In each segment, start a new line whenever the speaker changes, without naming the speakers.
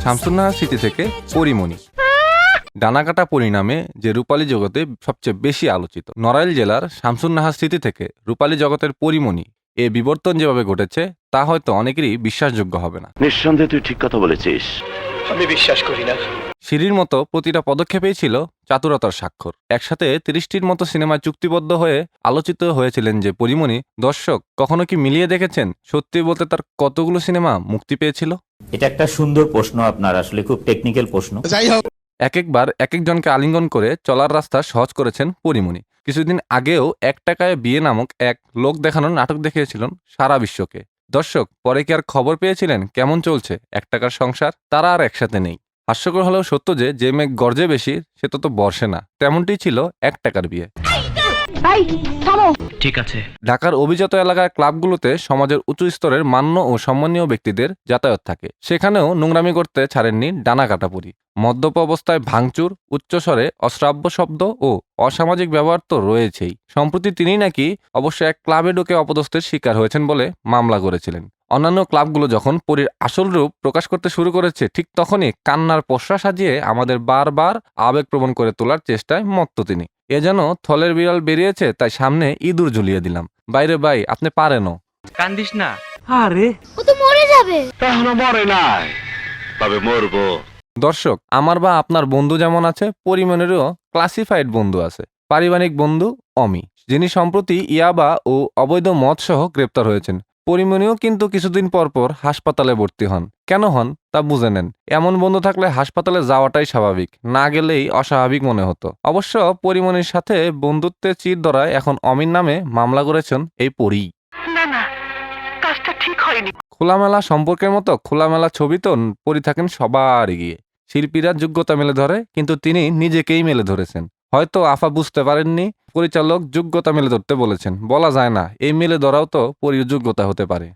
শামসুন্নাহার স্মৃতি থেকে পরিমণি। ডানাকাটা পরিণামে যে রূপালী জগতে সবচেয়ে বেশি আলোচিত নড়াইল জেলার শামসুন্নাহার স্মৃতি থেকে রূপালী জগতের পরিমণি এ বিবর্তন যেভাবে ঘটেছে তা হয়তো অনেকেরই বিশ্বাসযোগ্য হবে না।
নিঃসন্দেহে তুই ঠিক কথা বলেছিস।
আমি বিশ্বাস করি না।
সিঁড়ির মতো প্রতিটা পদক্ষেপেই ছিল চাতুরতার স্বাক্ষর। একসাথে ৩০টির মতো সিনেমায় চুক্তিবদ্ধ হয়ে আলোচিত হয়েছিলেন যে পরিমণি, দর্শক কখনো কি মিলিয়ে দেখেছেন সত্যি বলতে তার কতগুলো সিনেমা মুক্তি পেয়েছিল?
এটা একটা সুন্দর প্রশ্ন, আপনার আসলে খুব টেকনিক্যাল প্রশ্ন।
এক একবার এক একজনকে আলিঙ্গন করে চলার রাস্তা সহজ করেছেন পরিমণি। কিছুদিন আগেও ১ টাকায় বিয়ে নামক এক লোক দেখানোর নাটক দেখিয়েছিলেন সারা বিশ্বকে। দর্শক পরে কি আর খবর পেয়েছিলেন কেমন চলছে ১ টাকার সংসার? তারা আর একসাথে নেই। হাস্যকর হলেও সত্য যে মেঘ গর্জে বেশি সে তত বর্ষে না, তেমনটি ছিল ১ টাকার বিয়ে।
ঠিক আছে।
ঢাকার অভিজাত এলাকার ক্লাবগুলোতে সমাজের উঁচু স্তরের মান্য ও সম্মানীয় ব্যক্তিদের যাতায়াত থাকে। সেখানেও নোংরামি করতে ছাড়েননি ডানাকাটা পরি। মদ্যপ অবস্থায় ভাঙচুর, উচ্চস্বরে অশ্রাব্য শব্দ ও অসামাজিক ব্যবহার তো রয়েছেই। সম্প্রতি তিনি নাকি অবশ্য এক ক্লাবে ঢুকে অপদস্থের শিকার হয়েছেন বলে মামলা করেছিলেন। অন্যান্য ক্লাবগুলো যখন পরীর আসল রূপ প্রকাশ করতে শুরু করেছে ঠিক তখনই কান্নার পসরা সাজিয়ে আমাদের বারবার আবেগপ্রবণ করে তোলার চেষ্টায় মত্ত তিনি। এ যেন থলের বিড়াল বেরিয়েছে তাই সামনে ইঁদুর ঝুলিয়ে দিলাম। বাইরে ভাই আপনি পারেনও।
কান্দিস না।
আরে
ও তো মরে যাবে।
এখনো মরে নাই, তবে মরবো।
দর্শক আমার বা আপনার বন্ধু যেমন আছে, পরিমাণেরও ক্লাসিফাইড বন্ধু আছে। পারিবারিক বন্ধু অমি, যিনি সম্প্রতি ইয়াবা ও অবৈধ মদ সহ গ্রেপ্তার হয়েছেন। পরিমণিও কিন্তু কিছুদিন পর পর হাসপাতালে ভর্তি হন। কেন হন তা বুঝে নেন। এমন বন্ধু থাকলে হাসপাতালে যাওয়াটাই স্বাভাবিক, না গেলেই অস্বাভাবিক মনে হতো। অবশ্য পরিমণির সাথে বন্ধুত্বের চির ধরায় এখন অমির নামে মামলা করেছেন এই পরি। খোলামেলা সম্পর্কের মতো খোলামেলা ছবি তো পরি থাকেন সবার এগিয়ে। শিল্পীরা যোগ্যতা মেলে ধরে, কিন্তু তিনি নিজেকেই মেলে ধরেছেন। হয়তো আফা বুঝতে পারেননি, পরিচালক যোগ্যতা মেলে ধরতে বলেছেন। বলা যায় না, এই মেলে ধরাও তো পরির যোগ্যতা হতে পারে।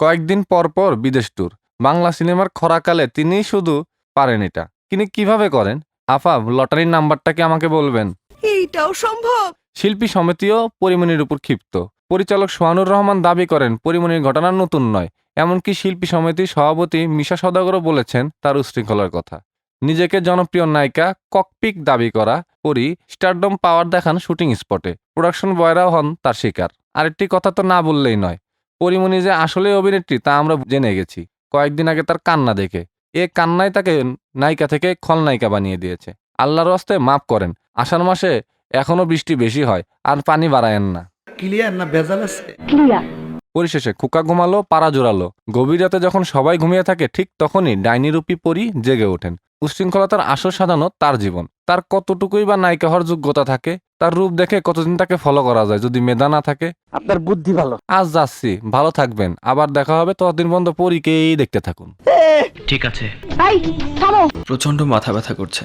কয়েকদিন পর পর বিদেশ ট্যুর। বাংলা সিনেমার খরাকালে তিনি শুধু পারেন এটা। তিনি কিভাবে করেন? আফা লটারির নাম্বারটা কি আমাকে বলবেন?
এইটাও সম্ভব?
শিল্পী সমিতিও পরিমণির উপর ক্ষিপ্ত। পরিচালক সোহানুর রহমান দাবি করেন পরিমণির ঘটনা নতুন নয়। এমনকি শিল্পী সমিতির সভাপতি মিশা সওদাগরও বলেছেন তার উশৃঙ্খলার কথা। নিজেকে জনপ্রিয় নায়িকা ককপিক দাবি করা পরি স্টারডম পাওয়ার দেখান শুটিং স্পটে। প্রোডাকশন বয়রাও হন তার শিকার। আরেকটি কথা তো না বললেই নয়, পরিমণি যে আসলে অভিনেত্রী তা আমরা জেনে গেছি কয়েকদিন আগে তার কান্না দেখে। এ কান্নাই তাকে নায়িকা থেকে খলনায়িকা বানিয়ে দিয়েছে। আল্লাহর হস্তে মাফ করেন, আষাঢ় মাসে এখনো বৃষ্টি বেশি হয়, আর পানি বাড়ায়েন না।
ক্লিয়ার না ভেজাল আছে?
পরিশেষে খোকা ঘুমালো, পাড়া জোরালো। গভীর রাতে যখন সবাই ঘুমিয়ে থাকে ঠিক তখনই ডাইনিরূপী পরি জেগে ওঠেন। উশৃঙ্খলতার আসর সাজানো তার জীবন। তার কতটুকুই বা নায়িকা হওয়ার যোগ্যতা থাকে? তার রূপ দেখে কতদিন তাকে ফলো করা যায় যদি মেধা না থাকে?
আপনার বুদ্ধি ভালো।
আজ যাচ্ছি, ভালো থাকবেন, আবার দেখা হবে। ততদিন পর্যন্ত পরীকেই দেখতে থাকুন।
ঠিক আছে।
ভাই থামো।
প্রচন্ড মাথা ব্যথা করছে।